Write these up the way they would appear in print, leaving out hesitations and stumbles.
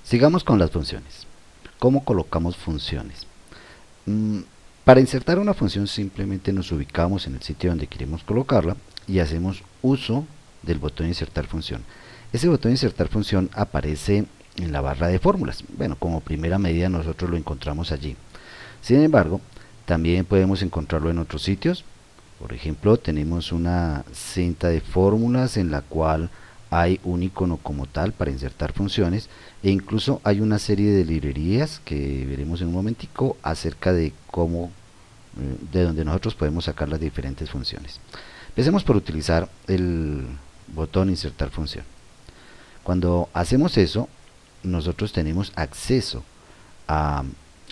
Sigamos con las funciones. ¿Cómo colocamos funciones? Para insertar una función simplemente nos ubicamos en el sitio donde queremos colocarla y hacemos uso del botón insertar función. Ese botón insertar función aparece en la barra de fórmulas. Bueno, como primera medida nosotros lo encontramos allí. Sin embargo, también podemos encontrarlo en otros sitios. Por ejemplo, tenemos una cinta de fórmulas en la cual hay un icono como tal para insertar funciones, e incluso hay una serie de librerías que veremos en un momentico acerca de cómo, de donde nosotros podemos sacar las diferentes funciones. Empecemos por utilizar el botón insertar función. Cuando hacemos eso, nosotros tenemos acceso a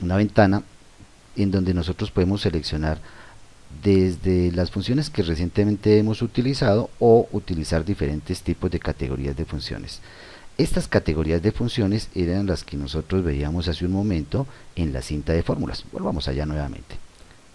una ventana en donde nosotros podemos seleccionar desde las funciones que recientemente hemos utilizado o utilizar diferentes tipos de categorías de funciones. Estas categorías de funciones eran las que nosotros veíamos hace un momento en la cinta de fórmulas. Volvamos allá nuevamente.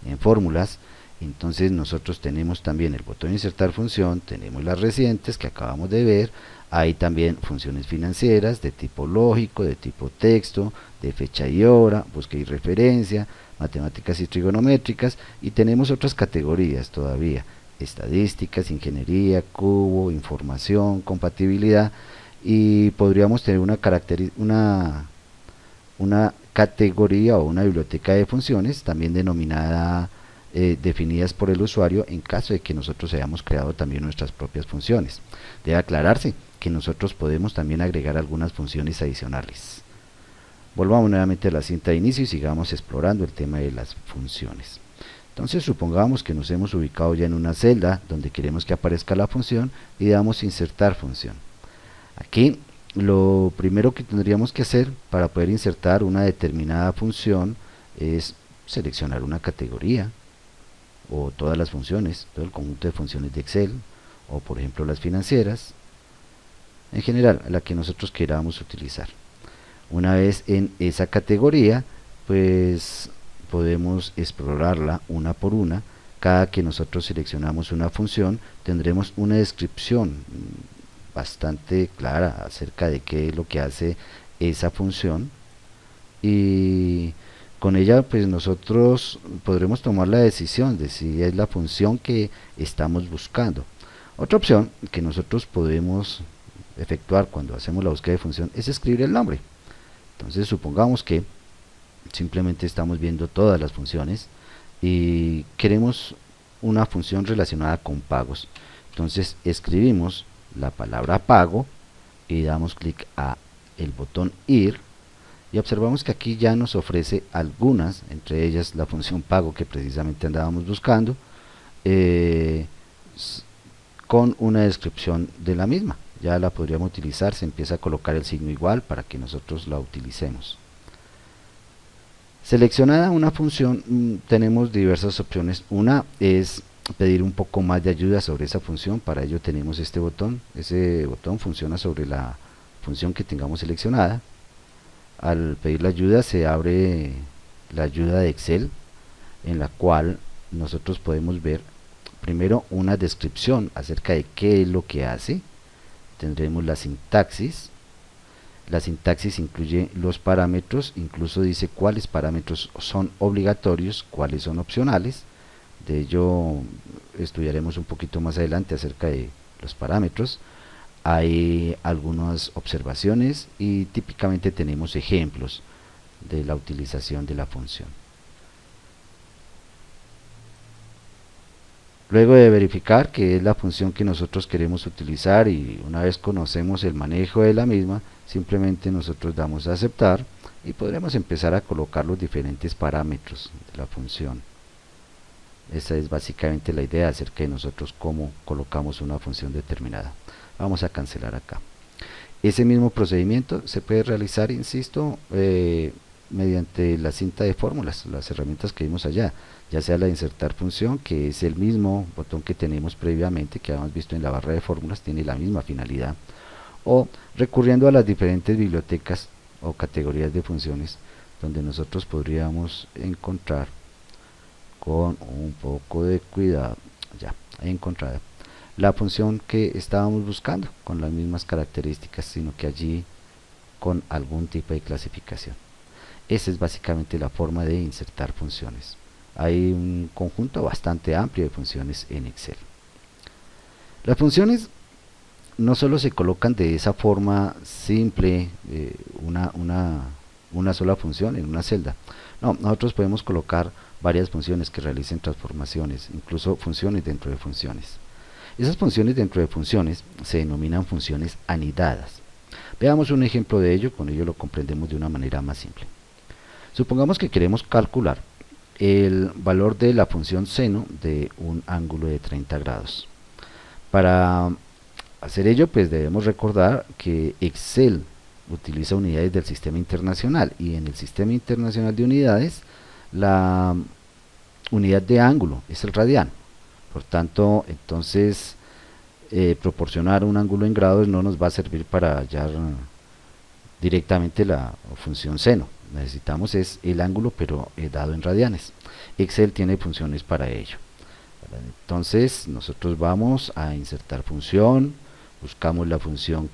En fórmulas, entonces nosotros tenemos también el botón insertar función, tenemos las recientes que acabamos de ver, hay también funciones financieras de tipo lógico, de tipo texto, de fecha y hora, búsqueda y referencia, matemáticas y trigonométricas, y tenemos otras categorías todavía: estadísticas, ingeniería, cubo, información, compatibilidad, y podríamos tener una categoría o una biblioteca de funciones también denominada definidas por el usuario en caso de que nosotros hayamos creado también nuestras propias funciones. Debe aclararse que nosotros podemos también agregar algunas funciones adicionales. Volvamos nuevamente a la cinta de inicio y sigamos explorando el tema de las funciones. Entonces supongamos que nos hemos ubicado ya en una celda donde queremos que aparezca la función y damos insertar función. Aquí lo primero que tendríamos que hacer para poder insertar una determinada función es seleccionar una categoría o todas las funciones, todo el conjunto de funciones de Excel, o por ejemplo las financieras, en general la que nosotros queramos utilizar. Una vez en esa categoría, pues podemos explorarla una por una. Cada que nosotros seleccionamos una función, tendremos una descripción bastante clara acerca de qué es lo que hace esa función, y con ella pues nosotros podremos tomar la decisión de si es la función que estamos buscando. Otra opción que nosotros podemos efectuar cuando hacemos la búsqueda de función es escribir el nombre. Entonces supongamos que simplemente estamos viendo todas las funciones y queremos una función relacionada con pagos. Entonces escribimos la palabra pago y damos clic a el botón ir, y observamos que aquí ya nos ofrece algunas, entre ellas la función pago que precisamente andábamos buscando, con una descripción de la misma. Ya la podríamos utilizar, se empieza a colocar el signo igual para que nosotros la utilicemos. Seleccionada una función, tenemos diversas opciones. Una es pedir un poco más de ayuda sobre esa función. Para ello tenemos este botón. Ese botón funciona sobre la función que tengamos seleccionada. Al pedir la ayuda se abre la ayuda de Excel, en la cual nosotros podemos ver primero una descripción acerca de qué es lo que hace. Tendremos la sintaxis. La sintaxis incluye los parámetros, incluso dice cuáles parámetros son obligatorios, cuáles son opcionales. De ello estudiaremos un poquito más adelante acerca de los parámetros. Hay algunas observaciones y típicamente tenemos ejemplos de la utilización de la función. Luego de verificar que es la función que nosotros queremos utilizar y una vez conocemos el manejo de la misma, simplemente nosotros damos a aceptar y podremos empezar a colocar los diferentes parámetros de la función. Esa es básicamente la idea acerca de nosotros cómo colocamos una función determinada. Vamos a cancelar acá. Ese mismo procedimiento se puede realizar, insisto, mediante la cinta de fórmulas, las herramientas que vimos allá, ya sea la de insertar función, que es el mismo botón que tenemos previamente, que habíamos visto en la barra de fórmulas, tiene la misma finalidad, o recurriendo a las diferentes bibliotecas o categorías de funciones, donde nosotros podríamos encontrar con un poco de cuidado, ya encontrada la función que estábamos buscando con las mismas características, sino que allí con algún tipo de clasificación. Esa es básicamente la forma de insertar funciones. Hay un conjunto bastante amplio de funciones en Excel. Las funciones no solo se colocan de esa forma simple, una sola función en una celda. No, nosotros podemos colocar varias funciones que realicen transformaciones, incluso funciones dentro de funciones. Esas funciones dentro de funciones se denominan funciones anidadas. Veamos un ejemplo de ello, con ello lo comprendemos de una manera más simple. Supongamos que queremos calcular el valor de la función seno de un ángulo de 30 grados. Para hacer ello, pues debemos recordar que Excel utiliza unidades del sistema internacional, y en el sistema internacional de unidades la unidad de ángulo es el radian. Por tanto, entonces proporcionar un ángulo en grados no nos va a servir para hallar directamente la función seno. Necesitamos es el ángulo, pero dado en radianes. Excel tiene funciones para ello. Entonces nosotros vamos a insertar función, buscamos la función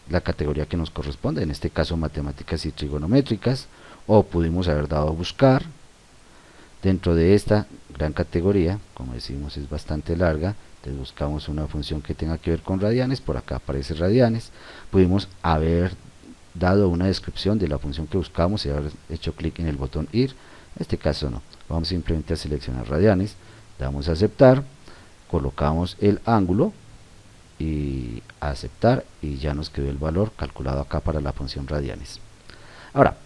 la categoría que nos corresponde, en este caso matemáticas y trigonométricas, o pudimos haber dado a buscar. Dentro de esta gran categoría, como decimos es bastante larga, entonces buscamos una función que tenga que ver con radianes, por acá aparece radianes. Pudimos haber dado una descripción de la función que buscamos y haber hecho clic en el botón ir. En este caso no, vamos simplemente a seleccionar radianes, damos a aceptar, colocamos el ángulo y a aceptar, y ya nos quedó el valor calculado acá para la función radianes. Ahora,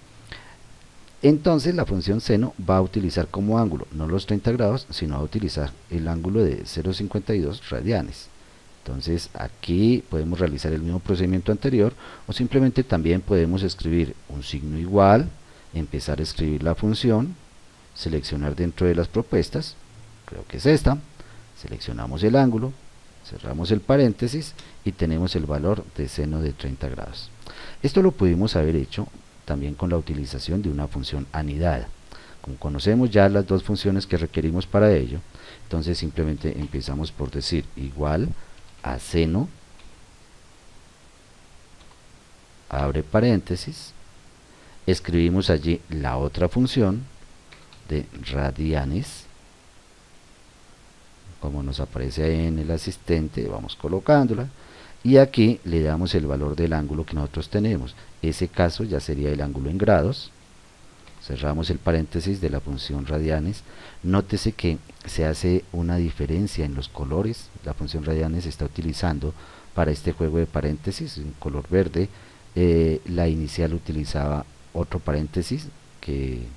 entonces la función seno va a utilizar como ángulo no los 30 grados, sino va a utilizar el ángulo de 0,52 radianes. Entonces aquí podemos realizar el mismo procedimiento anterior, o simplemente también podemos escribir un signo igual, empezar a escribir la función, seleccionar dentro de las propuestas, creo que es esta, seleccionamos el ángulo, cerramos el paréntesis y tenemos el valor de seno de 30 grados. Esto lo pudimos haber hecho también con la utilización de una función anidada. Como conocemos ya las dos funciones que requerimos para ello, entonces simplemente empezamos por decir igual a seno, abre paréntesis, escribimos allí la otra función de radianes, como nos aparece ahí en el asistente, vamos colocándola, y aquí le damos el valor del ángulo que nosotros tenemos. Ese caso ya sería el ángulo en grados. Cerramos el paréntesis de la función radianes. Nótese que se hace una diferencia en los colores. La función radianes está utilizando para este juego de paréntesis en color verde. La inicial utilizaba otro paréntesis que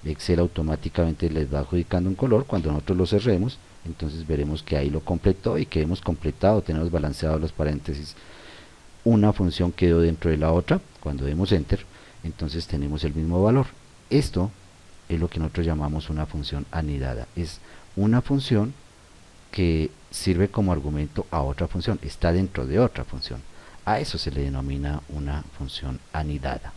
Excel automáticamente les va adjudicando un color. Cuando nosotros lo cerremos, entonces veremos que ahí lo completó, y que hemos completado, tenemos balanceados los paréntesis. Una función quedó dentro de la otra. Cuando demos enter, entonces tenemos el mismo valor. Esto es lo que nosotros llamamos una función anidada. Es una función que sirve como argumento a otra función, está dentro de otra función. A eso se le denomina una función anidada.